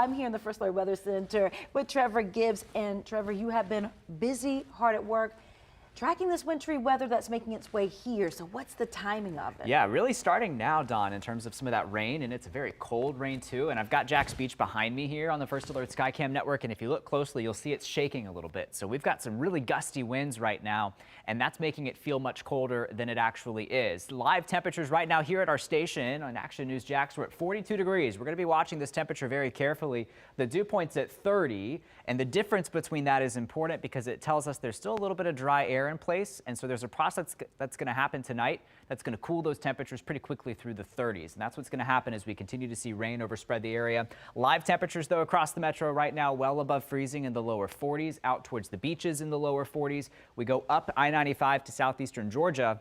I'm here in the First Alert Weather Center with Trevor Gibbs. And Trevor, you have been busy, hard at work, tracking this wintry weather that's making its way here. So what's the timing of it? Yeah, really starting now, Dawn, in terms of some of that rain, and it's a very cold rain too. And I've got Jax Beach behind me here on the First Alert Skycam network, and if you look closely, you'll see it's shaking a little bit. So we've got some really gusty winds right now, and that's making it feel much colder than it actually is. Live temperatures right now here at our station on Action News Jax, we're at 42 degrees. We're going to be watching this temperature very carefully. The dew point's at 30, and the difference between that is important because it tells us there's still a little bit of dry air in place, and so there's a process that's going to happen tonight that's going to cool those temperatures pretty quickly through the 30s, and that's what's going to happen as we continue to see rain overspread the area. Live temperatures, though, across the metro right now well above freezing in the lower 40s, out towards the beaches in the lower 40s. We go up I-95 to southeastern Georgia.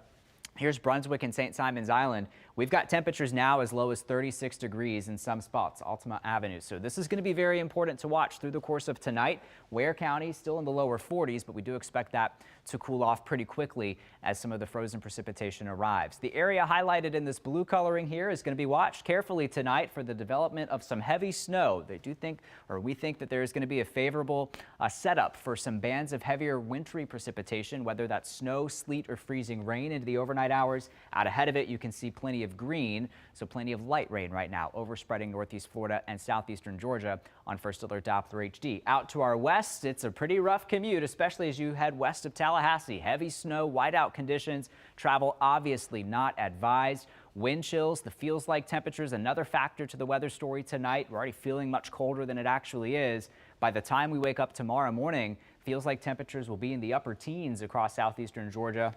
Here's Brunswick and St. Simons Island. We've got temperatures now as low as 36 degrees in some spots, Altamont Avenue. So this is going to be very important to watch through the course of tonight. Ware County still in the lower 40s, but we do expect that to cool off pretty quickly as some of the frozen precipitation arrives. The area highlighted in this blue coloring here is going to be watched carefully tonight for the development of some heavy snow. We think that there is going to be a favorable setup for some bands of heavier wintry precipitation, whether that's snow, sleet, or freezing rain into the overnight hours. Out ahead of it, you can see plenty of green, so plenty of light rain right now overspreading northeast Florida and southeastern Georgia on First Alert Doppler HD. Out to our west, it's a pretty rough commute, especially as you head west of Tallahassee. Heavy snow, whiteout conditions, travel obviously not advised. Wind chills, the feels like temperatures, another factor to the weather story tonight. We're already feeling much colder than it actually is. By the time we wake up tomorrow morning, feels like temperatures will be in the upper teens across southeastern Georgia,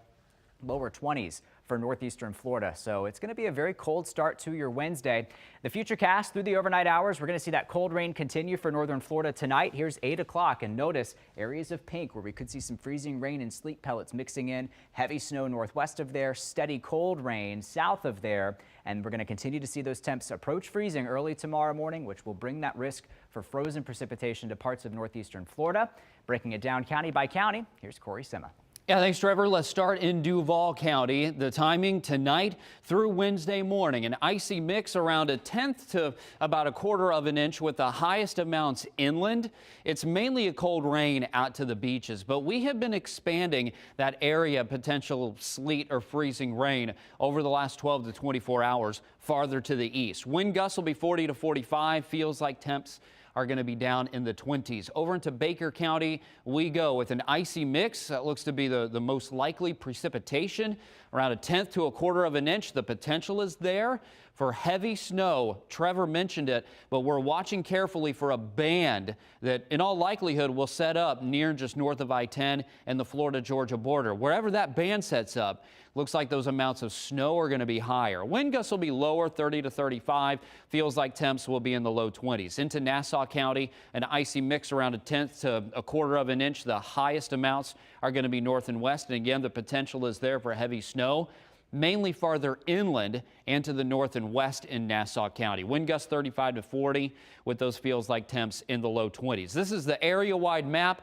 lower 20s for northeastern Florida. So it's going to be a very cold start to your Wednesday. The futurecast through the overnight hours, we're going to see that cold rain continue for northern Florida tonight. Here's 8 o'clock, and notice areas of pink where we could see some freezing rain and sleet pellets mixing in. Heavy snow northwest of there, steady cold rain south of there, and we're going to continue to see those temps approach freezing early tomorrow morning, which will bring that risk for frozen precipitation to parts of northeastern Florida. Breaking it down county by county, here's Corey Sima. Yeah, thanks, Trevor. Let's start in Duval County. The timing tonight through Wednesday morning. An icy mix around 1/10 to about 1/4 of an inch with the highest amounts inland. It's mainly a cold rain out to the beaches, but we have been expanding that area potential sleet or freezing rain over the last 12 to 24 hours farther to the east. Wind gusts will be 40 to 45. Feels like temps are going to be down in the 20s. Over into Baker County we go with an icy mix. That looks to be the most likely precipitation, around 1/10 to 1/4 of an inch. The potential is there for heavy snow. Trevor mentioned it, but we're watching carefully for a band that in all likelihood will set up near just north of I-10 and the Florida-Georgia border. Wherever that band sets up, looks like those amounts of snow are going to be higher. Wind gusts will be lower, 30 to 35. Feels like temps will be in the low 20s. Into Nassau County, an icy mix around 1/10 to 1/4 of an inch. The highest amounts are going to be north and west. And again, the potential is there for heavy snow, mainly farther inland and to the north and west in Nassau County. Wind gusts 35 to 40 with those feels like temps in the low 20s. This is the area-wide map.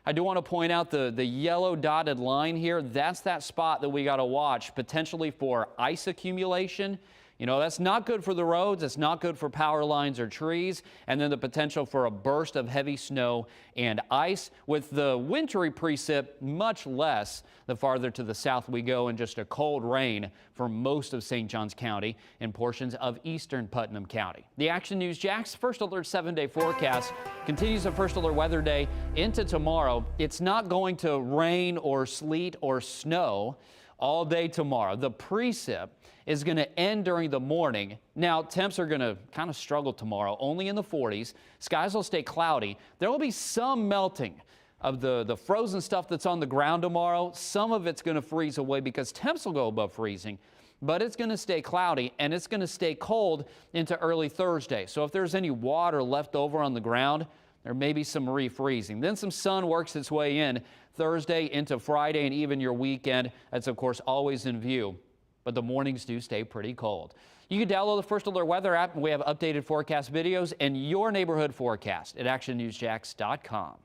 I do want to point out the yellow dotted line here. That's that spot that we got to watch potentially for ice accumulation. You know, that's not good for the roads. It's not good for power lines or trees. And then the potential for a burst of heavy snow and ice, with the wintry precip much less the farther to the south we go, and just a cold rain for most of St. Johns County and portions of eastern Putnam County. The Action News Jax First Alert 7-day forecast continues a First Alert weather day into tomorrow. It's not going to rain or sleet or snow all day tomorrow. The precip is going to end during the morning. Now, temps are going to kind of struggle tomorrow, only in the 40s. Skies will stay cloudy. There will be some melting of the frozen stuff that's on the ground tomorrow. Some of it's going to freeze away because temps will go above freezing, but it's going to stay cloudy and it's going to stay cold into early Thursday. So if there's any water left over on the ground, there may be some refreezing. Then some sun works its way in Thursday into Friday and even your weekend. That's, of course, always in view, but the mornings do stay pretty cold. You can download the First Alert Weather app, and we have updated forecast videos and your neighborhood forecast at actionnewsjax.com.